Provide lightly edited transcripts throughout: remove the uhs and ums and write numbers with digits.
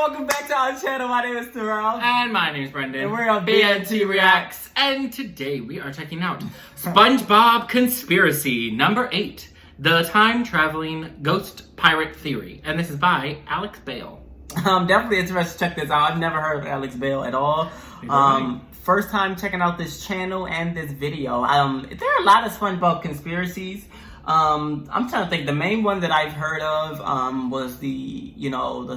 welcome back to our channel. My name is Terrell. And my name is Brendan. And we're on BNT Reacts. And today we are checking out Spongebob Conspiracy number 8, The Time Traveling Ghost Pirate Theory. And this is by Alex Bale. I'm definitely interested to check this out. I've never heard of Alex Bale at all. First time checking out this channel and this video. There are a lot of SpongeBob conspiracies. I'm trying to think. The main one that I've heard of was the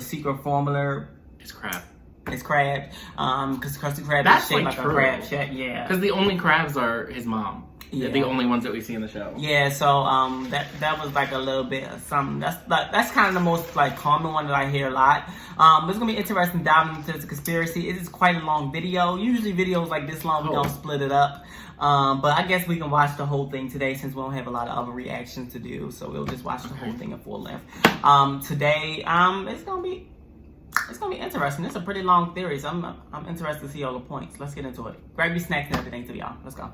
secret formula. It's crab. It's crab. Because Krusty Krab That's is shaped like like true. a crab shape. Yeah. Because the only crabs are his mom. Yeah. The only ones that we see in the show. Yeah, so that was like a little bit of something. That's kind of the most like common one that I hear a lot. It's gonna be interesting diving into this conspiracy. It is quite a long video. Usually videos like this long we don't split it up. But I guess we can watch the whole thing today since we don't have a lot of other reactions to do. So we'll just watch the whole thing in full length. Today, it's gonna be interesting. It's a pretty long theory, so I'm interested to see all the points. Let's get into it. Grab your snacks and everything, to y'all. Let's go.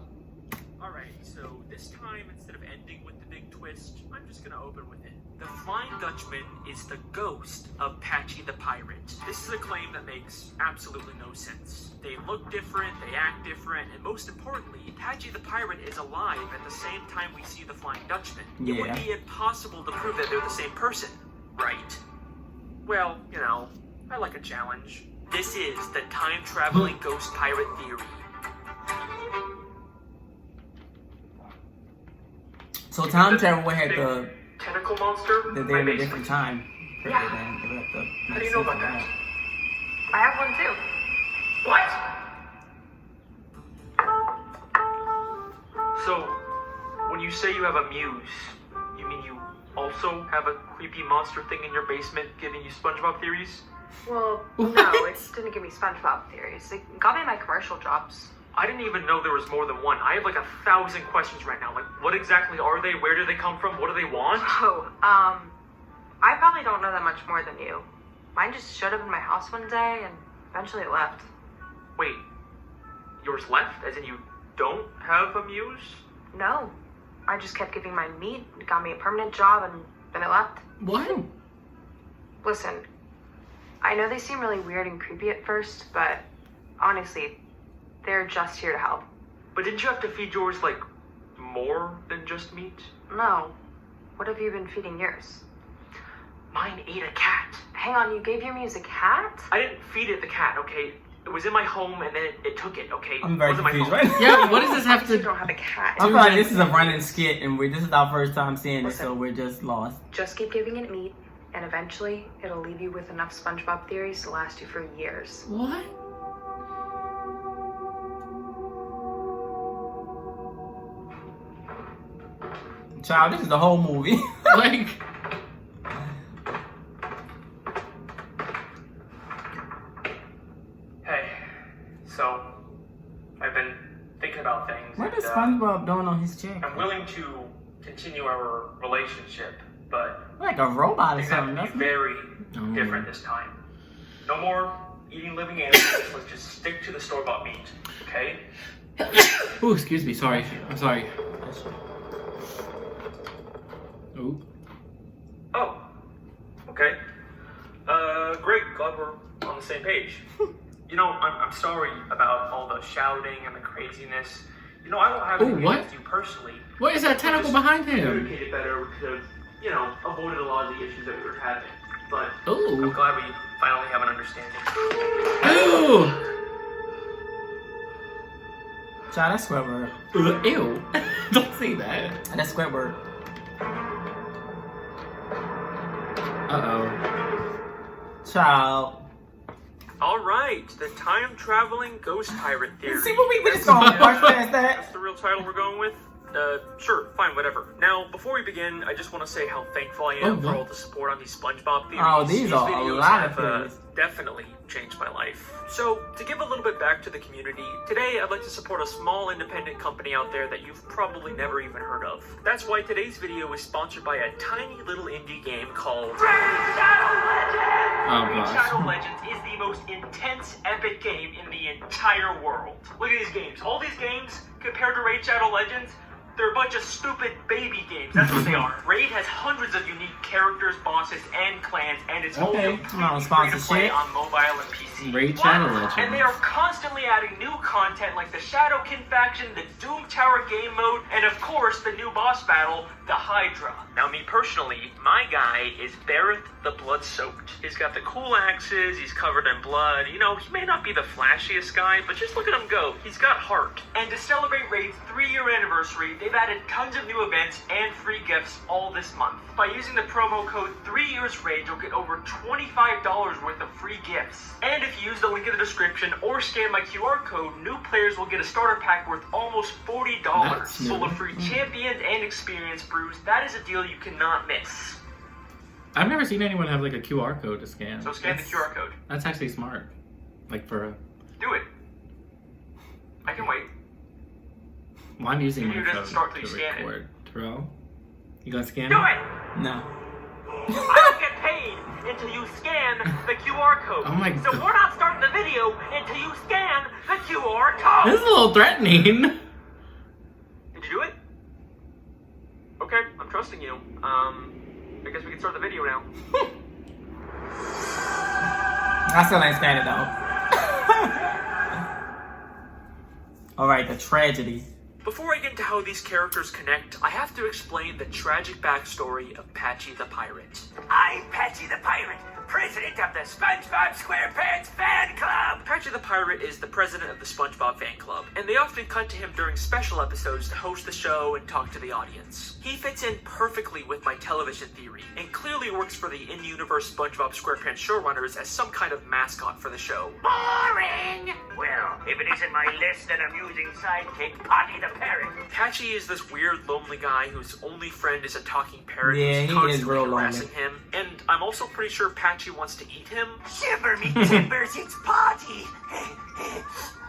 Alright, so this time, instead of ending with the big twist, I'm just gonna open with it. The Flying Dutchman is the ghost of Patchy the Pirate. This is a claim that makes absolutely no sense. They look different, they act different, and most importantly, Patchy the Pirate is alive at the same time we see the Flying Dutchman. Yeah. It would be impossible to prove that they're the same person, right? Well, I like a challenge. This is the time-traveling ghost pirate theory. So time travel had the tentacle monster? they're in a different time. Yeah. How do you know about that? I have one too. What? So, when you say you have a muse, you mean you also have a creepy monster thing in your basement giving you SpongeBob theories? Well, no, it didn't give me SpongeBob theories. It got me my commercial jobs. I didn't even know there was more than one. I have like 1,000 questions right now. Like, what exactly are they? Where do they come from? What do they want? Oh, I probably don't know that much more than you. Mine just showed up in my house one day and eventually it left. Wait, yours left? As in you don't have a muse? No, I just kept giving mine meat. It got me a permanent job and then it left. What? Listen, I know they seem really weird and creepy at first, but honestly, they're just here to help. But didn't you have to feed yours, like, more than just meat? No. What have you been feeding yours? Mine ate a cat. Hang on, you gave your muse a cat? I didn't feed it the cat, okay? It was in my home and then it took it, okay? I'm very It wasn't my confused fault. right now. Yeah, what does this have You to... don't have a cat. I feel like this is a running skit, and this is our first time seeing it, so we're just lost. Just keep giving it meat, and eventually it'll leave you with enough SpongeBob theories to last you for years. What? Child, this is the whole movie. Like... Hey, so, I've been thinking about things. What is and, SpongeBob doing on his chair? I'm willing to continue our relationship, but Like a robot or things have something. to That's be very Oh. different this time. No more eating living animals. Let's just stick to the store-bought meat, okay? Ooh, excuse me, sorry. I'm sorry. Ooh. Oh, okay. Great. Glad we're on the same page. I'm sorry about all the shouting and the craziness. I don't have anything what? against you personally. What is that tentacle behind him? Communicated better to, avoided a lot of the issues that we were having. But Ooh. I'm glad we finally have an understanding. Ooh! Child, that's Squidward. Ew. Don't say that. That's Squidward. Uh-oh. Child. All right, the time-traveling ghost pirate theory. See what we just going brush past that? That's the real title we're going with? Sure, fine, whatever. Now, before we begin, I just want to say how thankful I am for all the support on these SpongeBob theories. Oh, these are a videos lot of have theories. definitely changed my life. So, to give a little bit back to the community, today I'd like to support a small independent company out there that you've probably never even heard of. That's why today's video is sponsored by a tiny little indie game called Shadow Legends! Oh, Raid gosh. Shadow Legends is the most intense, epic game in the entire world. Look at these games. All these games, compared to Raid Shadow Legends, They're a bunch of stupid baby games. That's what they are. Raid has hundreds of unique characters, bosses, and clans, and it's all Okay, come on, completely free to play sponsorship. on mobile and PC. Raid What? Shadow Legends. And they are constantly adding new content like the Shadowkin faction, the Doom Tower game mode, and of course the new boss battle, the Hydra. Now me personally, my guy is Bareth the Blood-Soaked. He's got the cool axes, he's covered in blood. You know, he may not be the flashiest guy, but just look at him go. He's got heart. And to celebrate Raid's 3-year anniversary, they've added tons of new events and free gifts all this month. By using the promo code 3YearsRaid, you'll get over $25 worth of free gifts. And if you use the link in the description or scan my QR code, new players will get a starter pack worth almost $40, That's new. full of free champions and experience brews. That is a deal you cannot miss. I've never seen anyone have like a QR code to scan. So scan the QR code. That's actually smart. Like for a... Do it. I can wait. Well, I'm using Video my doesn't phone start to till you scan it. record. Terrell, you gonna scan Do it? it! No. I don't get paid until you scan the QR code. Oh my So God. we're not starting the video until you scan the QR code. This is a little threatening. Did you do it? Okay, I'm trusting you. I guess we can start the video now. I still ain't scanned it though. Alright, the tragedy. Before I get into how these characters connect, I have to explain the tragic backstory of Patchy the Pirate. I'm Patchy the Pirate, president of the SpongeBob SquarePants fan club! Patchy the Pirate is the president of the SpongeBob fan club, and they often cut to him during special episodes to host the show and talk to the audience. He fits in perfectly with my television theory, and clearly works for the in-universe SpongeBob SquarePants showrunners as some kind of mascot for the show. Boring! Well, if it isn't my less than amusing sidekick, Patchy the Parrot. Patchy is this weird, lonely guy whose only friend is a talking parrot Yeah, who's he is constantly real lonely. harassing him. And I'm also pretty sure Patchy wants to eat him. Shiver me timbers, it's Patchy!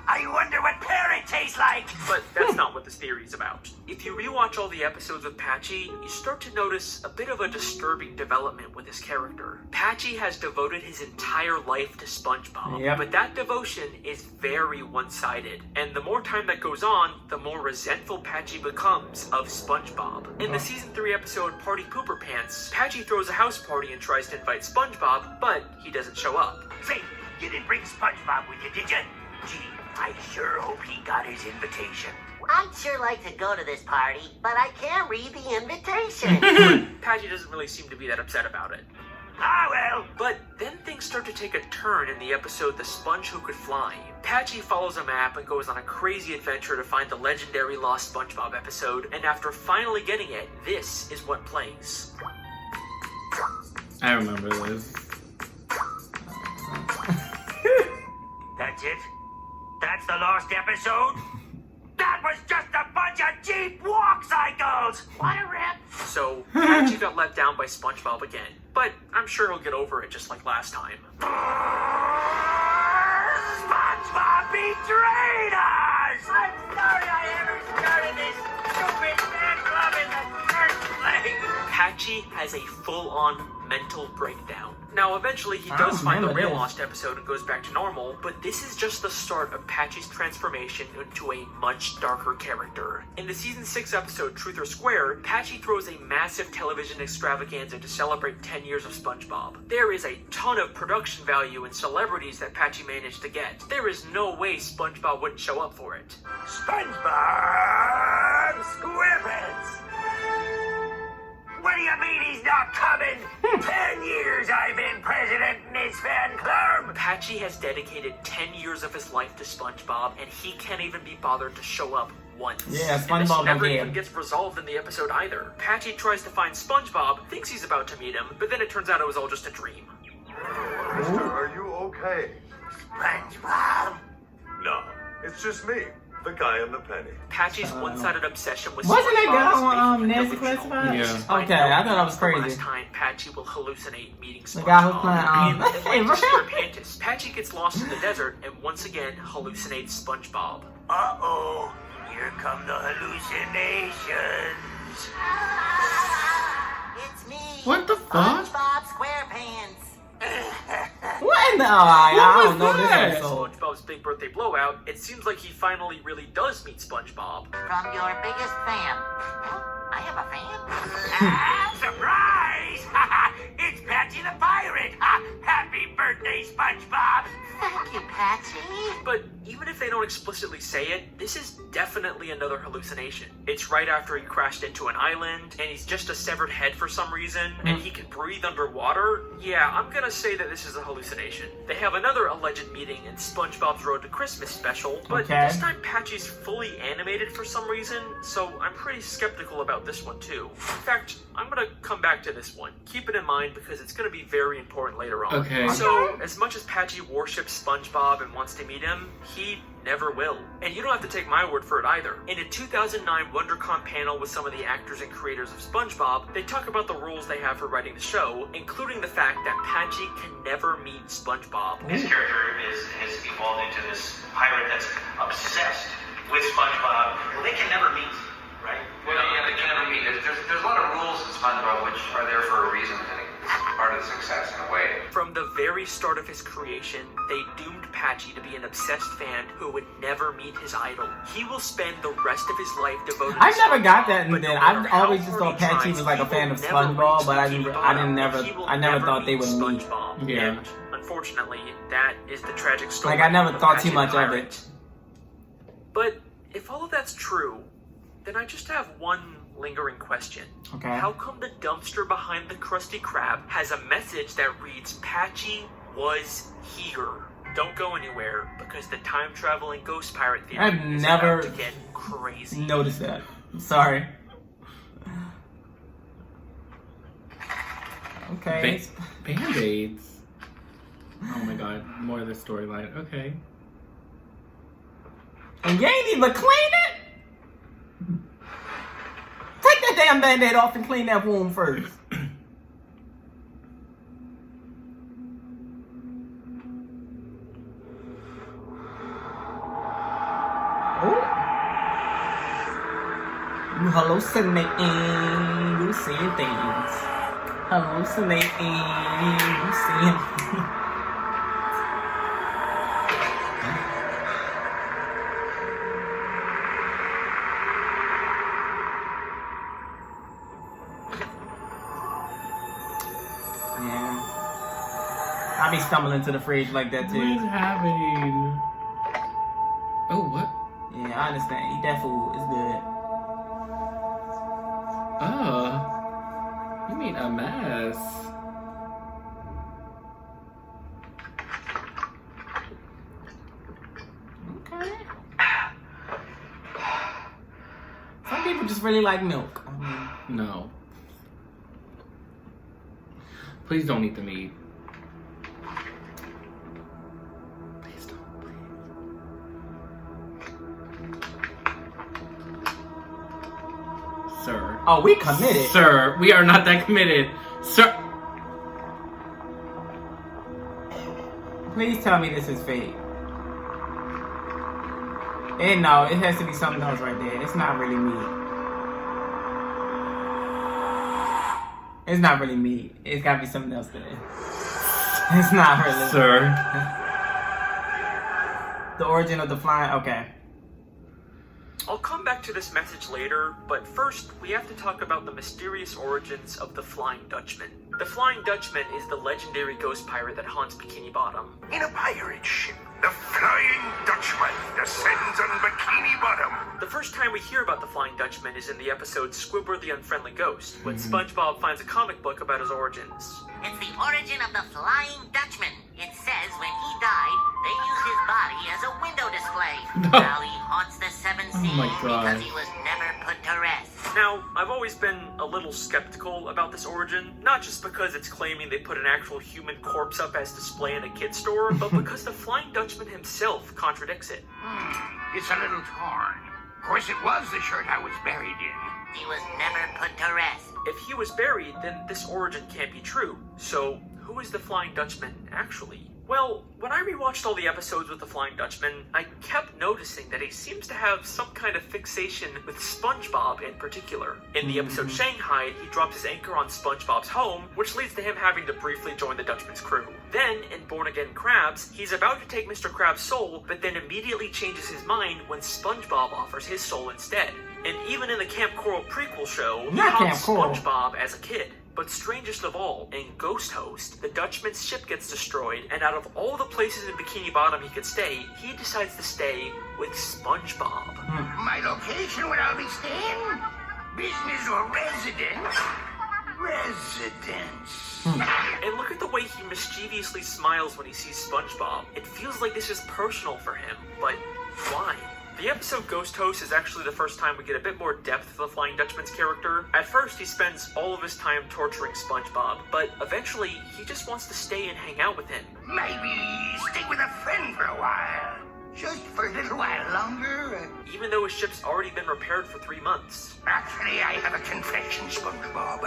I wonder what parrot tastes like! But that's not what this theory is about. If you rewatch all the episodes of Patchy, you start to notice a bit of a disturbing development with his character. Patchy has devoted his entire life to SpongeBob, Yep. but that devotion is very one-sided. And the more time that goes on, the more resentful Patchy becomes of SpongeBob. In the season 3 episode Party Pooper Pants, Patchy throws a house party and tries to invite SpongeBob, but he doesn't show up. Say, you didn't bring SpongeBob with you, did you? Gee, I sure hope he got his invitation. I'd sure like to go to this party, but I can't read the invitation. Patchy doesn't really seem to be that upset about it. Ah, well. But then things start to take a turn in the episode The Sponge Who Could Fly. Patchy follows a map and goes on a crazy adventure to find the legendary Lost SpongeBob episode, and after finally getting it, this is what plays. I remember this. That's it? That's the lost episode? That was just a bunch of cheap walk cycles! What a rip! So, Patchy got let down by SpongeBob again, but I'm sure he'll get over it just like last time. SpongeBob betrayed us! I'm sorry I ever started this stupid fan club in the first place! Patchy has a full-on mental breakdown. Now, eventually he I does don't find the remember real this. lost episode and goes back to normal, but this is just the start of Patchy's transformation into a much darker character. In the season 6 episode Truth or Square, Patchy throws a massive television extravaganza to celebrate 10 years of SpongeBob. There is a ton of production value and celebrities that Patchy managed to get. There is no way SpongeBob wouldn't show up for it. SpongeBob SquarePants! What do you mean he's not coming? 10 years I've been president in this fan club! Patchy has dedicated 10 years of his life to SpongeBob, and he can't even be bothered to show up once. Yeah, And this SpongeBob never don't even care. gets resolved in the episode either. Patchy tries to find SpongeBob, thinks he's about to meet him, but then it turns out it was all just a dream. Mister, are you okay? SpongeBob! No, it's just me, the guy in the penny. Patchy's one-sided obsession with Wasn't that SpongeBob guy is on making him Nancy delusional. Classified? Yeah. Okay, I thought that was The crazy. last time Patchy will hallucinate meeting SpongeBob. The guy who's playing, In hey, Atlantis right? SquarePants, Patchy gets lost in the desert and once again hallucinates SpongeBob. Uh-oh, here come the hallucinations. It's me. What the fuck? SpongeBob SquarePants. What in the? Oh, I What don't know was this that? episode. SpongeBob's birthday blowout, it seems like he finally really does meet SpongeBob. From your biggest fan. Huh? I have a fan? Surprise! It's Patchy the Pirate! Happy birthday, SpongeBob! Thank you, Patchy. But even if they don't explicitly say it, this is definitely another hallucination. It's right after he crashed into an island, and he's just a severed head for some reason, and he can breathe underwater. Yeah, I'm gonna say that this is a hallucination. They have another alleged meeting in SpongeBob's Road to Christmas special, but this time Patchy's fully animated for some reason, so I'm pretty skeptical about this one too. In fact, I'm gonna come back to this one. Keep it in mind because it's gonna be very important later on. Okay. So, as much as Patchy worships SpongeBob and wants to meet him, he never will. And you don't have to take my word for it either. In a 2009 WonderCon panel with some of the actors and creators of SpongeBob, they talk about the rules they have for writing the show, including the fact that Patchy can never meet SpongeBob. His character has evolved into this pirate that's obsessed with SpongeBob. Well, they can never meet, right? Well, yeah, they can never meet. There's a lot of rules in SpongeBob which are there for a reason. I think it's part of the success in a way. From the very start of his creation, they doomed Patchy to be an obsessed fan who would never meet his idol. He will spend the rest of his life devoted to I never got SpongeBob, that, but and then no I matter always how just hard thought he Patchy tries, was like a he fan will of never SpongeBob, reach but I Bikini never Bottom. thought they would meet meet. SpongeBob. Yeah. And unfortunately, that is the tragic story. Like I never of thought Patchy too the much of Pirate. it. But if all of that's true, then I just have one lingering question. Okay. How come the dumpster behind the Krusty Krab has a message that reads, Patchy was here? Don't go anywhere, because the time-traveling ghost pirate theory I've is never about to get crazy. Notice that. I'm sorry. Okay. Band-aids. Oh my god, more of the storyline. Okay. And you ain't even clean it? Take that damn band-aid off and clean that wound first. You hallucinating, you seeing things. Hallucinating, you seeing things. Yeah. I be stumbling to the fridge like that too. What is happening? Oh, what? Yeah, I understand. Eat that food. It's good. Oh. You mean a mess. Okay. Some people just really like milk. No. Please don't eat the meat. Please don't, please. Sir. Oh, we committed. Sir, we are not that committed. Sir. Please tell me this is fake. And no, it has to be something else right there. It's not really meat. It's not really meat. It's gotta be something else there. It's not really. Sir. The origin of the flying. Okay. I'll come back to this message later, but first we have to talk about the mysterious origins of the Flying Dutchman. The Flying Dutchman is the legendary ghost pirate that haunts Bikini Bottom. In a pirate ship, the Flying Dutchman descends on Bikini Bottom. The first time we hear about the Flying Dutchman is in the episode Squidward the Unfriendly Ghost, when SpongeBob finds a comic book about his origins. It's the origin of the Flying Dutchman. It says when he died, they used his body as a window display. Now he haunts the seven seas because he was never put to rest. Now, I've always been a little skeptical about this origin, not just because it's claiming they put an actual human corpse up as display in a kid's store, but because the Flying Dutchman himself contradicts it. It's a little torn. Of course, it was the shirt I was buried in. He was never put to rest. If he was buried, then this origin can't be true. So, who is the Flying Dutchman actually? Well, when I rewatched all the episodes with the Flying Dutchman, I kept noticing that he seems to have some kind of fixation with SpongeBob in particular. In the episode Shanghai, he drops his anchor on SpongeBob's home, which leads to him having to briefly join the Dutchman's crew. Then, in Born Again Krabs, he's about to take Mr. Krabs' soul, but then immediately changes his mind when SpongeBob offers his soul instead. And even in the Camp Coral prequel show, he haunts SpongeBob as a kid. But strangest of all, in Ghost Host, the Dutchman's ship gets destroyed, and out of all the places in Bikini Bottom he could stay, he decides to stay with SpongeBob. My location where I'll be staying? Business or residence? Residence. And look at the way he mischievously smiles when he sees SpongeBob. It feels like this is personal for him, but why? The episode Ghost Host is actually the first time we get a bit more depth of the Flying Dutchman's character. At first, he spends all of his time torturing SpongeBob, but eventually, he just wants to stay and hang out with him. Maybe stay with a friend for a while. Just for a little while longer. Even though his ship's already been repaired for 3 months. Actually, I have a confession, SpongeBob.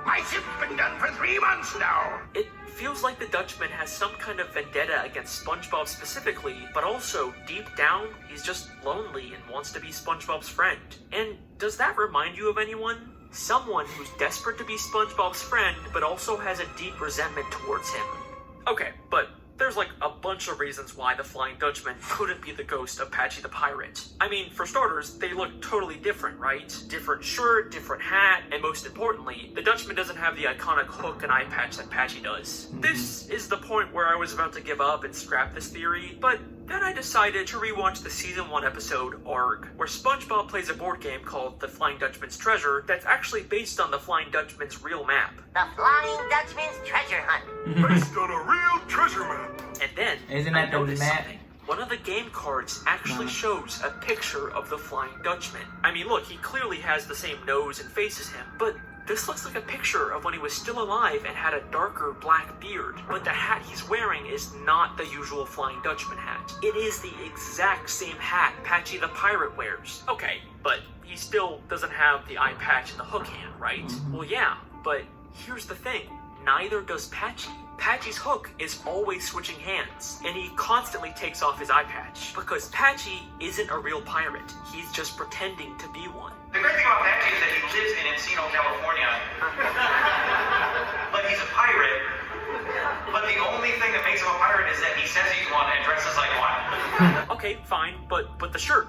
My ship's been done for 3 months now. It feels like the Dutchman has some kind of vendetta against SpongeBob specifically, but also, deep down, he's just lonely and wants to be SpongeBob's friend. And does that remind you of anyone? Someone who's desperate to be SpongeBob's friend, but also has a deep resentment towards him. Okay, but there's like a bunch of reasons why the Flying Dutchman couldn't be the ghost of Patchy the Pirate. I mean, for starters, they look totally different, right? Different shirt, different hat, and most importantly, the Dutchman doesn't have the iconic hook and eye patch that Patchy does. This is the point where I was about to give up and scrap this theory, but then I decided to rewatch the season 1 episode, Arg, where SpongeBob plays a board game called The Flying Dutchman's Treasure that's actually based on the Flying Dutchman's real map. The Flying Dutchman's treasure hunt. Based on a real treasure map. And then, I noticed something. One of the game cards actually shows a picture of the Flying Dutchman. I mean, look, he clearly has the same nose and face as him, but this looks like a picture of when he was still alive and had a darker black beard. But the hat he's wearing is not the usual Flying Dutchman hat. It is the exact same hat Patchy the Pirate wears. Okay, but he still doesn't have the eye patch and the hook hand, right? Well, yeah, but here's the thing. Neither does Patchy. Patchy's hook is always switching hands, and he constantly takes off his eye patch, because Patchy isn't a real pirate. He's just pretending to be one. The great thing about Patchy is that he lives in Encino, California. But he's a pirate. But the only thing that makes him a pirate is that he says he's one and dresses like one. Okay, fine, but the shirt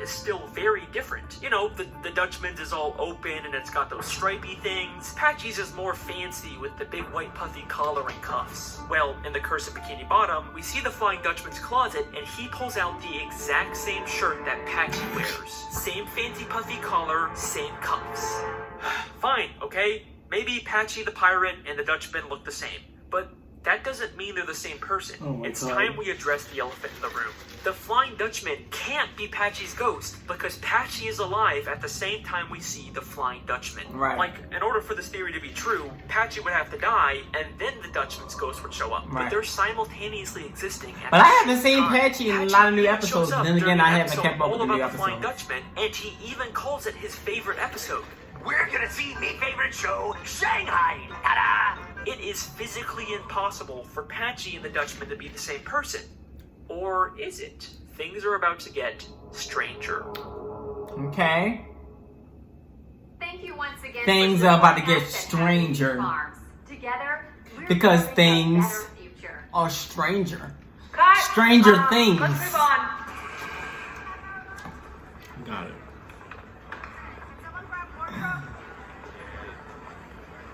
is still very different. You know, the Dutchman's is all open and it's got those stripy things. Patchy's is more fancy with the big white puffy collar and cuffs. Well, in the Curse of Bikini Bottom, we see the Flying Dutchman's closet and he pulls out the exact same shirt that Patchy wears. Same fancy puffy collar, same cuffs. Fine, okay? Maybe Patchy the Pirate and the Dutchman look the same, but that doesn't mean they're the same person. It's time we address the elephant in the room. The Flying Dutchman can't be Patchy's ghost because Patchy is alive at the same time we see the Flying Dutchman. Right. Like, in order for this theory to be true, Patchy would have to die and then the Dutchman's ghost would show up. Right. But they're simultaneously existing. But I haven't seen Patchy in a lot of new episodes. Then again, I haven't kept up with the new episodes. Flying episodes. Dutchman, and he even calls it his favorite episode. We're gonna see me favorite show, Shanghai. Ta-da! It is physically impossible for Patchy and the Dutchman to be the same person. Or is it? Things are about to get stranger. Okay. Thank you once again. Things are about to get stranger. Together, Because things are stranger. Cut. Stranger things. Let's move on. Got it.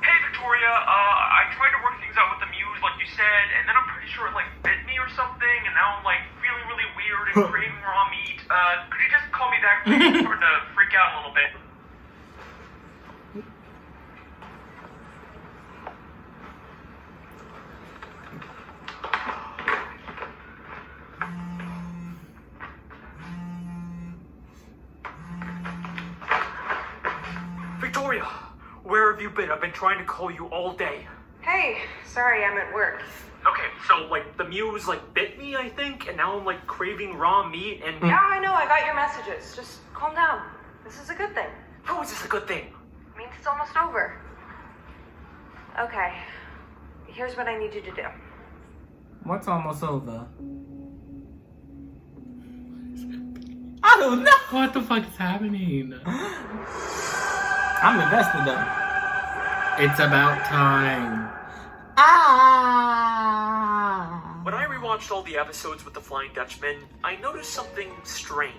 Hey Victoria, I tried to work things out with the muse like you said, and then I'm pretty sure it like bit me or something, and now I'm like feeling really weird and craving raw meat. Could you just call me back please? I'm starting to freak out a little bit. Victoria, where have you been? I've been trying to call you all day. Hey, sorry, I'm at work. Okay, so like the muse like bit me, I think, and now I'm like craving raw meat and Yeah, I know, I got your messages. Just calm down. This is a good thing. How is this a good thing? It means it's almost over. Okay, here's what I need you to do. What's almost over? I don't know. What the fuck is happening? I'm invested though. It's about time. When I rewatched all the episodes with the Flying Dutchman, I noticed something strange.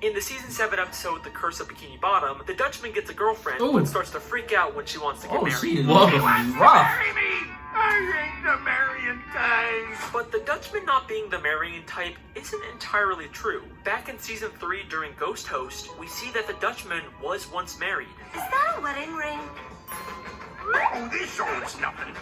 In the season 7 episode, The Curse of Bikini Bottom, the Dutchman gets a girlfriend, but starts to freak out when she wants to get married. She rough. Marry me! I ain't the marrying type! But the Dutchman not being the marrying type isn't entirely true. Back in season 3 during Ghost Host, we see that the Dutchman was once married. Is that a wedding ring? Oh, this shows nothing.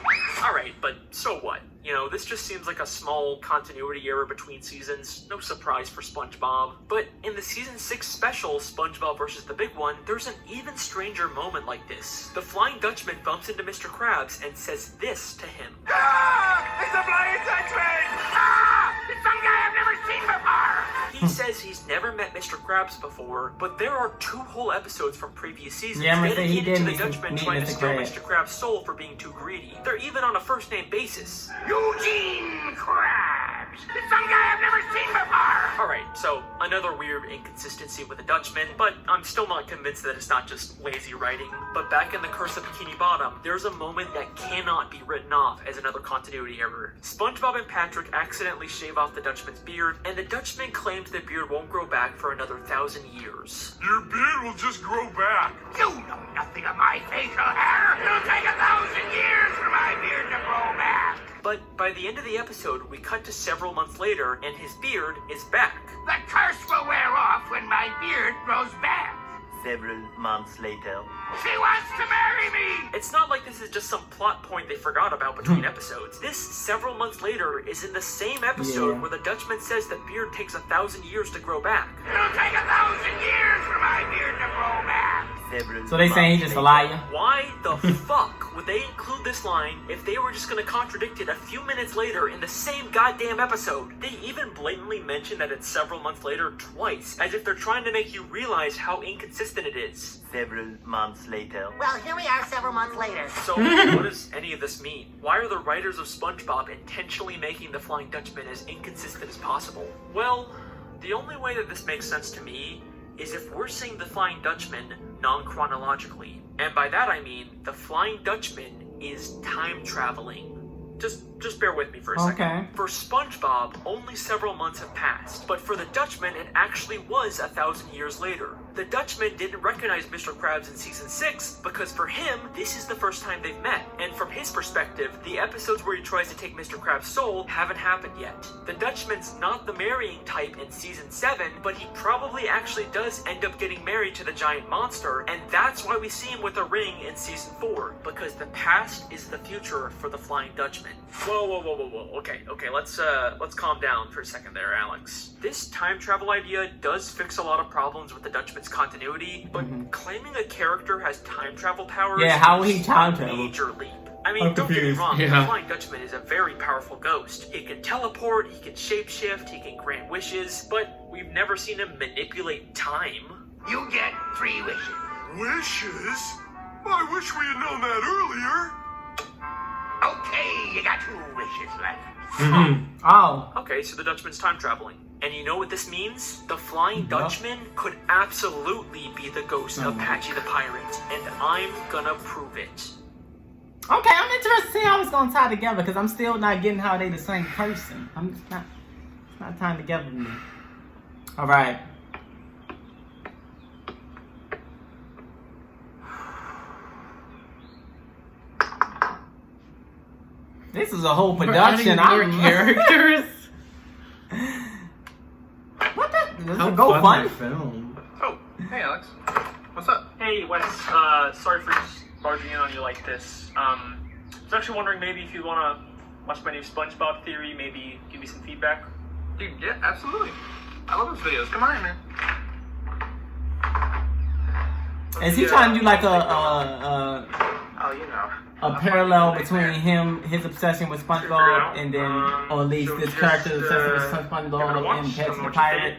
Alright, but so what? You know, this just seems like a small continuity error between seasons. No surprise for SpongeBob. But in the season 6 special, SpongeBob vs. the Big One, there's an even stranger moment like this. The Flying Dutchman bumps into Mr. Krabs and says this to him. Ah! It's a Flying Dutchman! Ah! It's some guy I've never seen before! He says he's never met Mr. Krabs before, but there are 2 whole episodes from previous seasons dedicated to the Dutchman trying to steal Mr. Krabs' soul for being too greedy. They're even on a first-name basis. Eugene Krabs! It's some guy I've never seen before! Alright, so another weird inconsistency with the Dutchman, but I'm still not convinced that it's not just lazy writing. But back in The Curse of Bikini Bottom, there's a moment that cannot be written off as another continuity error. SpongeBob and Patrick accidentally shave off the Dutchman's beard, and the Dutchman claims the beard won't grow back for another 1,000 years. Your beard will just grow back. You know nothing of my facial hair! It'll take 1,000 years for my beard to grow back! But by the end of the episode, we cut to several months later, and his beard is back. The curse will wear off when my beard grows back. Several months later. She wants to marry me! It's not like this is just some plot point they forgot about between episodes. This, several months later, is in the same episode where the Dutchman says that beard takes 1,000 years to grow back. It'll take 1,000 years for my beard to grow back. So they saying he's just a liar? Why the fuck would they include this line if they were just gonna contradict it a few minutes later in the same goddamn episode? They even blatantly mention that it's several months later twice, as if they're trying to make you realize how inconsistent it is. Several months later. Well, here we are several months later. So, what does any of this mean? Why are the writers of SpongeBob intentionally making the Flying Dutchman as inconsistent as possible? Well, the only way that this makes sense to me is if we're seeing the Flying Dutchman non-chronologically. And by that I mean, the Flying Dutchman is time traveling. Just bear with me for a second. For SpongeBob, only several months have passed, but for the Dutchman, it actually was 1,000 years later. The Dutchman didn't recognize Mr. Krabs in season 6 because for him, this is the first time they've met. And from his perspective, the episodes where he tries to take Mr. Krabs' soul haven't happened yet. The Dutchman's not the marrying type in season 7, but he probably actually does end up getting married to the giant monster, and that's why we see him with a ring in season 4, because the past is the future for the Flying Dutchman. Whoa. Okay, let's calm down for a second there, Alex. This time travel idea does fix a lot of problems with the Dutchman's continuity, but claiming a character has time travel powers how will he time is a travel? major leap. I mean, don't get me wrong, the Flying Dutchman is a very powerful ghost. He can teleport, he can shapeshift, he can grant wishes, but we've never seen him manipulate time. You get 3 wishes. Wishes? I wish we had known that earlier. Okay, you got 2 wishes left. Oh. Okay, so the Dutchman's time traveling. And you know what this means? The Flying Dutchman could absolutely be the ghost of Patchy the Pirate, and I'm gonna prove it. Okay, I'm interested to see how it's gonna tie together because I'm still not getting how they the same person. It's not tying together to me. All right. This is a whole production. More characters. What the? This is How a GoFundMe film. Oh, hey Alex. What's up? Hey Wes, sorry for just barging in on you like this. I was actually wondering maybe if you want to watch my new SpongeBob theory, maybe give me some feedback. Dude, yeah, absolutely. I love those videos. Come on in, man. Is he trying to do like Oh, you know. a parallel between his obsession with SpongeBob, and then, or at least this character's obsession with SpongeBob and Patchy the Pirate?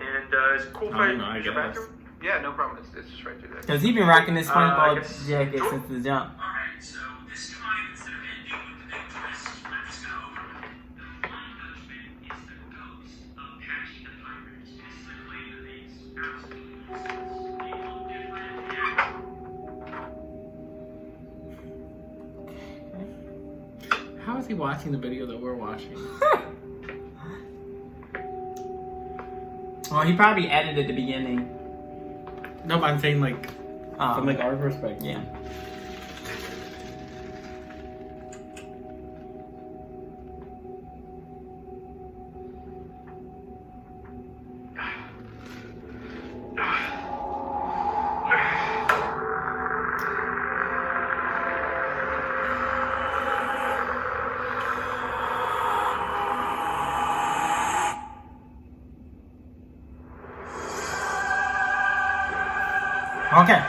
And is it cool if I get back to him? Yeah, no problem. It's just right through there. Because he's been rocking this SpongeBob jacket since the jump. Alright, so this time instead of ending with the big twist, I'm just gonna open with it. he watching the video that we're watching? Well, he probably edited the beginning. No, but I'm saying like from like our perspective. Yeah. Okay.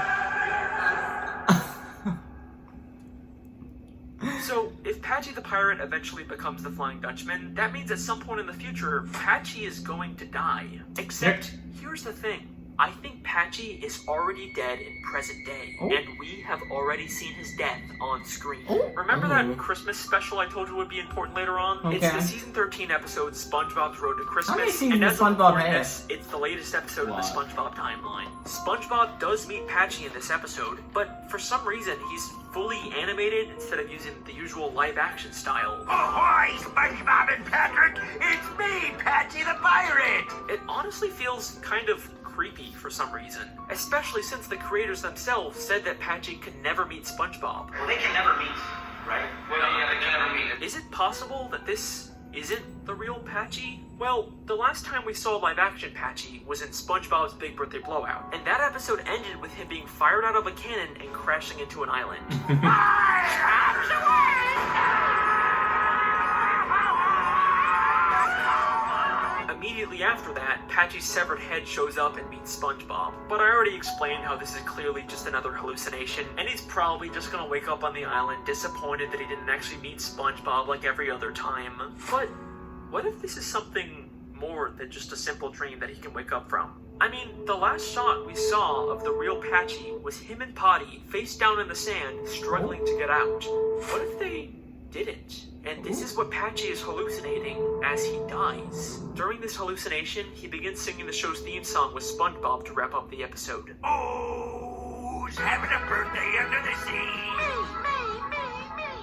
So, if Patchy the Pirate eventually becomes the Flying Dutchman, that means at some point in the future, Patchy is going to die. Except, here's the thing. I think Patchy is already dead in present day, and we have already seen his death on screen. Remember that Christmas special I told you would be important later on? Okay. It's the season 13 episode, SpongeBob's Road to Christmas, seasons and as does SpongeBob of have? this, it's the latest episode in the SpongeBob timeline. SpongeBob does meet Patchy in this episode, but for some reason, he's fully animated instead of using the usual live-action style. Ahoy, SpongeBob and Patrick! It's me, Patchy the Pirate! It honestly feels kind of creepy for some reason, especially since the creators themselves said that Patchy could never meet SpongeBob. Well, they can never meet, right? Well, yeah, they can never meet. Is it possible that this isn't the real Patchy? Well, the last time we saw live-action Patchy was in SpongeBob's Big Birthday Blowout, and that episode ended with him being fired out of a cannon and crashing into an island. Immediately after that, Patchy's severed head shows up and meets SpongeBob. But I already explained how this is clearly just another hallucination, and he's probably just gonna wake up on the island disappointed that he didn't actually meet SpongeBob like every other time. But what if this is something more than just a simple dream that he can wake up from? I mean, the last shot we saw of the real Patchy was him and Potty face down in the sand, struggling to get out. What if they didn't? And this is what Patchy is hallucinating as he dies. During this hallucination, he begins singing the show's theme song with SpongeBob to wrap up the episode. Oh, who's having a birthday under the sea?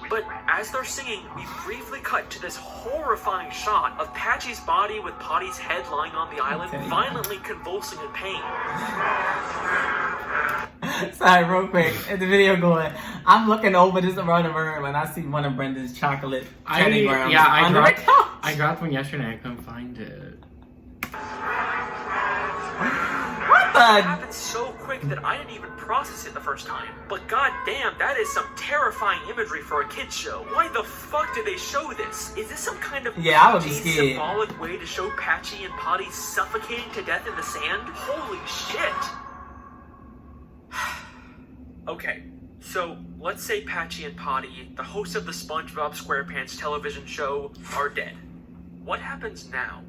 But as they're singing, we briefly cut to this horrifying shot of Patchy's body with Potty's head lying on the island, violently convulsing in pain. Sorry, real quick. Is the video going? I'm looking over this around the room and I see one of Brendan's chocolate candy grams under the couch. I dropped one yesterday. I couldn't find it. What the? It happened so quick that I didn't even process it the first time. But goddamn, that is some terrifying imagery for a kids show. Why the fuck did they show this? Is this some kind of I would be scared. symbolic way to show Patchy and Potty suffocating to death in the sand? Holy shit! Okay, so let's say Patchy and Potty, the hosts of the SpongeBob SquarePants television show, are dead. What happens now?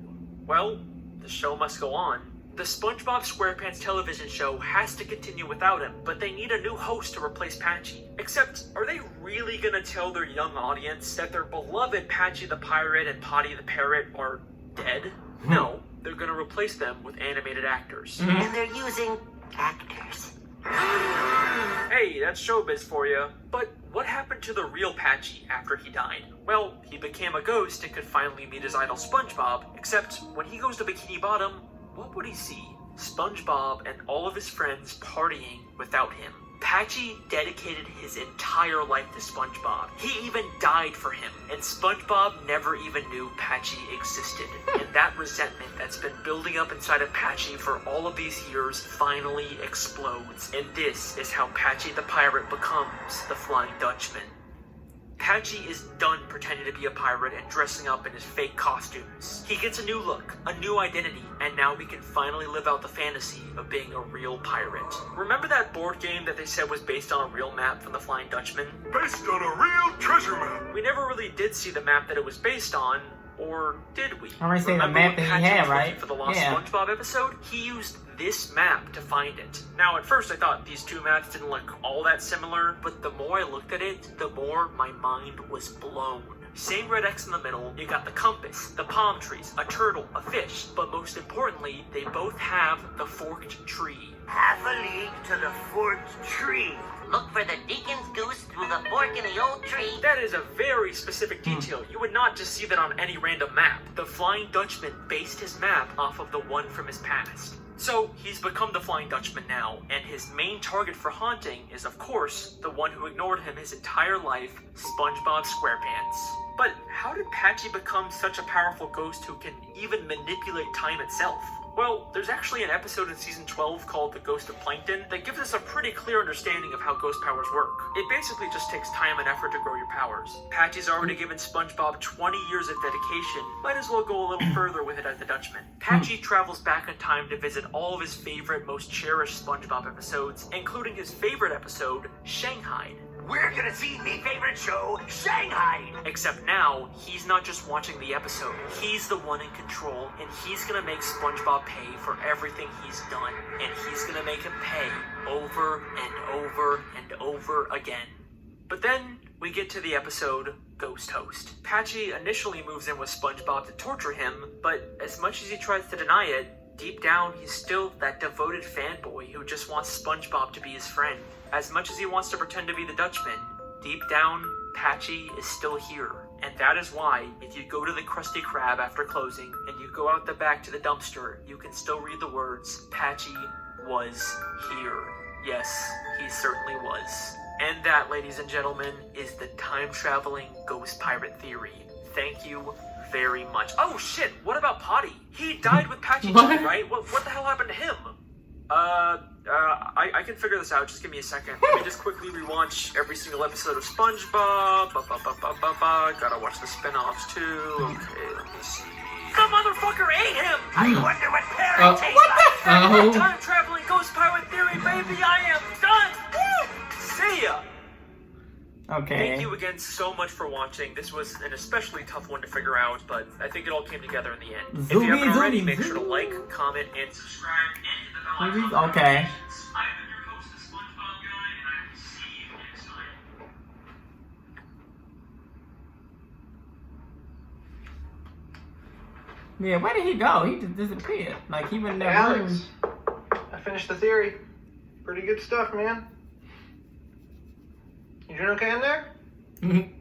Well, the show must go on. The SpongeBob SquarePants television show has to continue without him, but they need a new host to replace Patchy. Except, are they really gonna tell their young audience that their beloved Patchy the Pirate and Potty the Parrot are dead? No, they're gonna replace them with animated actors. And they're using actors. Hey, that's showbiz for you. But what happened to the real Patchy after he died? Well, he became a ghost and could finally meet his idol SpongeBob, except when he goes to Bikini Bottom, what would he see? SpongeBob and all of his friends partying without him. Patchy dedicated his entire life to SpongeBob. He even died for him, and SpongeBob never even knew Patchy existed. And that resentment that's been building up inside of Patchy for all of these years finally explodes. And this is how Patchy the Pirate becomes the Flying Dutchman. Patchy is done pretending to be a pirate and dressing up in his fake costumes. He gets a new look, a new identity, and now we can finally live out the fantasy of being a real pirate. Remember that board game that they said was based on a real map from the Flying Dutchman? Based on a real treasure map. We never really did see the map that it was based on, or did we? I already seen the Remember map when that he Patchy had, was looking right? for the Lost Yeah. SpongeBob episode? He used this map to find it. Now, at first I thought these two maps didn't look all that similar, but the more I looked at it, the more my mind was blown. Same red X in the middle, you got the compass, the palm trees, a turtle, a fish, but most importantly, they both have the forked tree. Half a league to the forked tree. look for the deacon's goose through the fork in the old tree. That is a very specific detail. You would not just see that on any random map. The Flying Dutchman based his map off of the one from his past. So, he's become the Flying Dutchman now, and his main target for haunting is, of course, the one who ignored him his entire life, SpongeBob SquarePants. But how did Patchy become such a powerful ghost who can even manipulate time itself? Well, there's actually an episode in Season 12 called The Ghost of Plankton that gives us a pretty clear understanding of how ghost powers work. It basically just takes time and effort to grow your powers. Patchy's already given SpongeBob 20 years of dedication, might as well go a little further with it as the Dutchman. Patchy travels back in time to visit all of his favorite, most cherished SpongeBob episodes, including his favorite episode, Shanghai. We're gonna see me favorite show, Shanghai! Except now, he's not just watching the episode. He's the one in control, and he's gonna make SpongeBob pay for everything he's done. And he's gonna make him pay over and over and over again. But then, we get to the episode, Ghost Host. Patchy initially moves in with SpongeBob to torture him, but as much as he tries to deny it, deep down, he's still that devoted fanboy who just wants SpongeBob to be his friend. As much as he wants to pretend to be the Dutchman, deep down, Patchy is still here. And that is why, if you go to the Krusty Krab after closing, and you go out the back to the dumpster, you can still read the words, Patchy was here. Yes, he certainly was. And that, ladies and gentlemen, is the time-traveling ghost pirate theory. Thank you very much. Oh shit, what about Potty? He died with Patchy too, right? What the hell happened to him? I can figure this out. Just give me a second. Let me just quickly rewatch every single episode of SpongeBob. Gotta watch the spin-offs too. Okay, let me see. The motherfucker ate him! I wonder what parent tastes What like. the heck? Time-traveling ghost pirate theory, baby! I am done! Woo! See ya! Okay. Thank you again so much for watching. This was an especially tough one to figure out, but I think it all came together in the end. If you haven't already, make sure to like, comment, and subscribe, and hit the bell icon. Okay. I've been your host, the SpongeBob Guy, and I will see you next time. Yeah, where did he go? He just disappeared. Like he went in that room. Alex, I finished the theory. Pretty good stuff, man. You doing okay in there? Mm-hmm.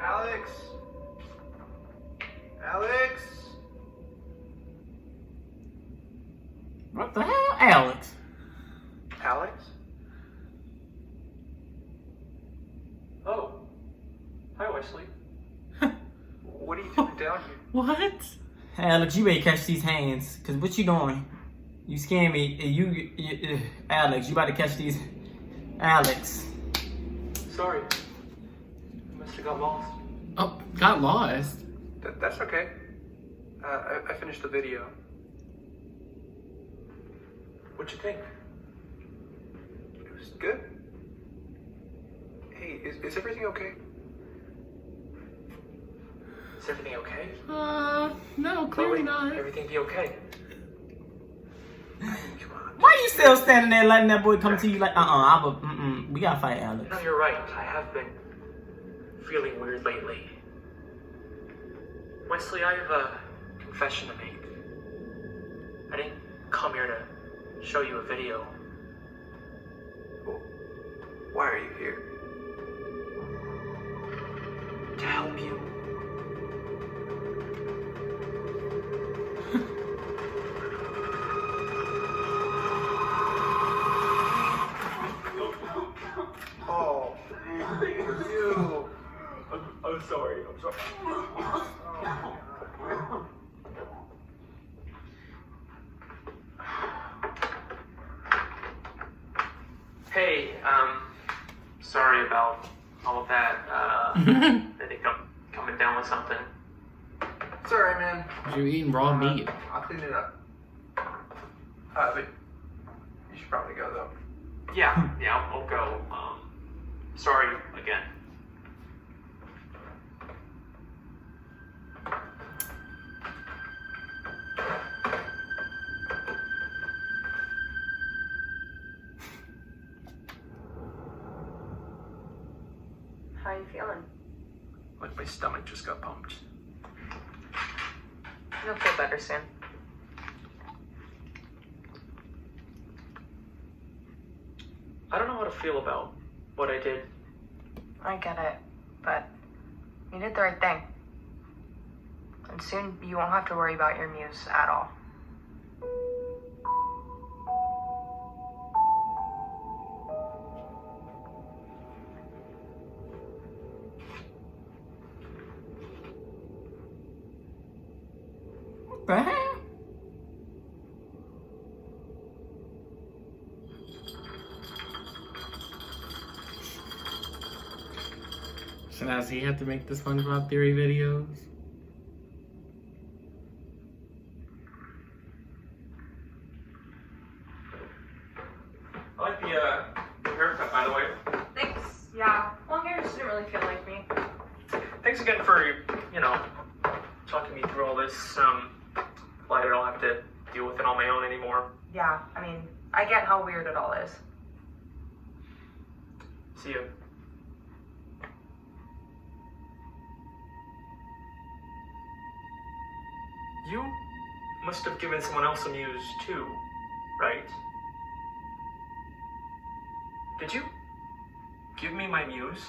Alex? Alex? What the hell, Alex? Alex? Oh. Hi, Wesley. What are you doing down here? What? Alex, you better catch these hands, cause what you doing? You scaring me. You Alex, you about to catch these. Alex. Sorry. I must have got lost. Oh, got lost. That's okay. I finished the video. What'd you think? It was good. Hey, is everything okay? Is everything okay? No, clearly not. Everything be okay? Why you still standing there letting that boy come to you like, we gotta fight Alex. No, you're right. I have been feeling weird lately. Wesley, I have a confession to make. I didn't come here to show you a video. Well, why are you here? To help you. Oh, you. I'm sorry. I'm sorry. Hey, sorry about all of that. I think I'm coming down with something. It's alright, man. You're eating raw meat. I'll clean it up. But you should probably go, though. Yeah, I'll go. Sorry again. How are you feeling? Like my stomach just got pumped. You'll feel better soon. I don't know how to feel about what I did. I get it, but you did the right thing. And soon you won't have to worry about your muse at all. What the heck? So now does he have to make the SpongeBob theory videos? I like the haircut, by the way. Thanks. Yeah, long hair just didn't really feel like me. Thanks again for, talking me through all this. Glad I don't have to deal with it on my own anymore. Yeah, I mean, I get how weird it all is. See you. You must have given someone else a muse too, right? Did you give me my muse?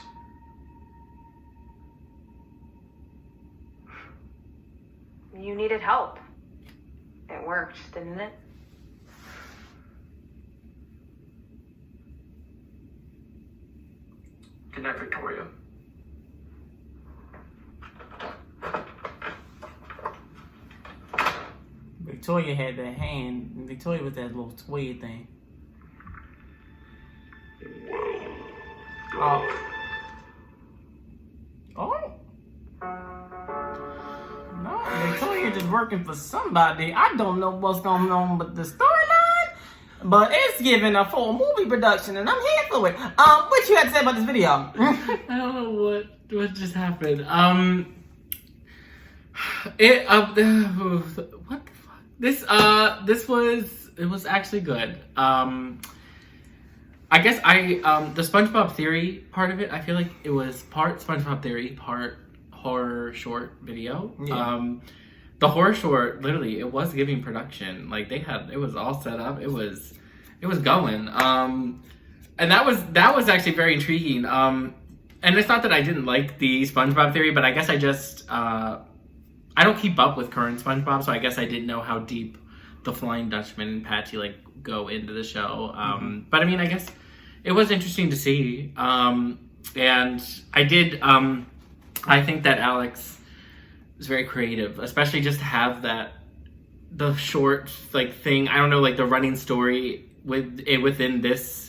You needed help. It worked, didn't it? Good night, Victoria. Victoria had that hand. And Victoria was that little twig thing. Oh. Oh. No, Victoria just working for somebody. I don't know what's going on with the storyline, but it's giving a full movie production, and I'm here for it. What you had to say about this video? I don't know what just happened. What the fuck? It was actually good. I guess the SpongeBob theory part of it, I feel like it was part SpongeBob theory, part horror short video. Yeah. The horror short, literally, it was giving production. Like it was all set up. It was going. And that was actually very intriguing. And it's not that I didn't like the SpongeBob theory, but I guess I just I don't keep up with current SpongeBob, so I guess I didn't know how deep the Flying Dutchman and Patchy go into the show. But I mean, I guess it was interesting to see. And I did. I think that Alex is very creative, especially just to have the short thing. I don't know, the running story within this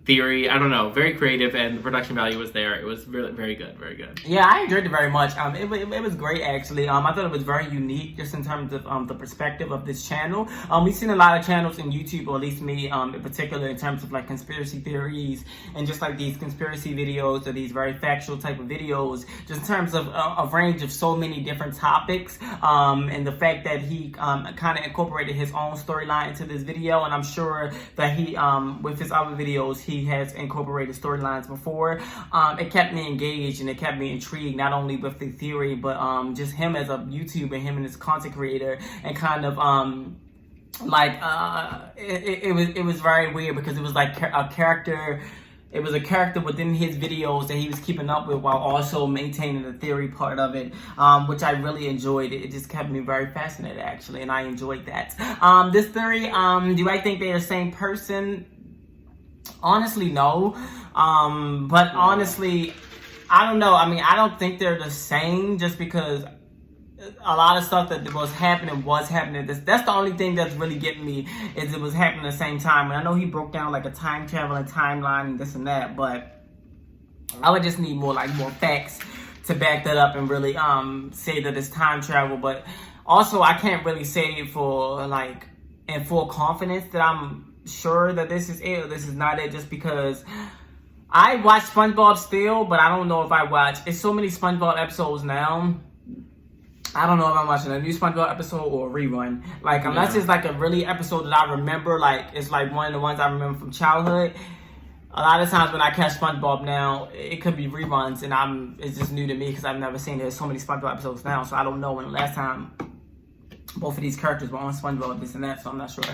theory. I don't know, very creative, and the production value was there. It was really very good, very good. Yeah, I enjoyed it very much. It was great, actually. I thought it was very unique, just in terms of the perspective of this channel. We've seen a lot of channels in YouTube, or at least me in particular, in terms of conspiracy theories and just these conspiracy videos, or these very factual type of videos, just in terms of a range of so many different topics. And the fact that he kind of incorporated his own storyline into this video, and I'm sure that he with his other videos he has incorporated storylines before. It kept me engaged, and it kept me intrigued, not only with the theory, but just him as a YouTuber, him and his content creator, and kind of it was very weird, because it was a character. It was a character within his videos that he was keeping up with, while also maintaining the theory part of it, which I really enjoyed. It just kept me very fascinated, actually, and I enjoyed that. This theory, do I think they're the same person? Honestly, no. But honestly, I don't know. I mean, I don't think they're the same, just because a lot of stuff that was happening. That's the only thing that's really getting me, is it was happening at the same time. And I know he broke down a time traveling timeline and this and that, but I would just need more facts to back that up and really say that it's time travel. But also, I can't really say for in full confidence that I'm sure that this is it or this is not it, just because I watch SpongeBob still, but I don't know if I watch. It's so many SpongeBob episodes now. I don't know if I'm watching a new SpongeBob episode or a rerun. Unless it's a really episode that I remember, it's one of the ones I remember from childhood. A lot of times when I catch SpongeBob now, it could be reruns, and it's just new to me because I've never seen. There's so many SpongeBob episodes now, so I don't know when the last time both of these characters were on SpongeBob, this and that, so I'm not sure.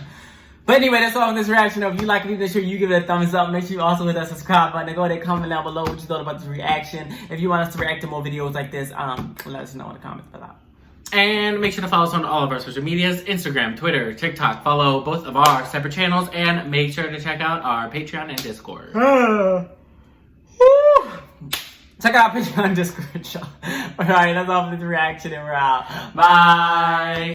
But anyway, that's all of this reaction. If you like it, make sure you give it a thumbs up. Make sure you also hit that subscribe button. And go ahead and comment down below what you thought about this reaction. If you want us to react to more videos like this, let us know in the comments below. And make sure to follow us on all of our social medias, Instagram, Twitter, TikTok. Follow both of our separate channels, and make sure to check out our Patreon and Discord. Check out Patreon and Discord, y'all. Alright, that's all for this reaction, and we're out. Bye!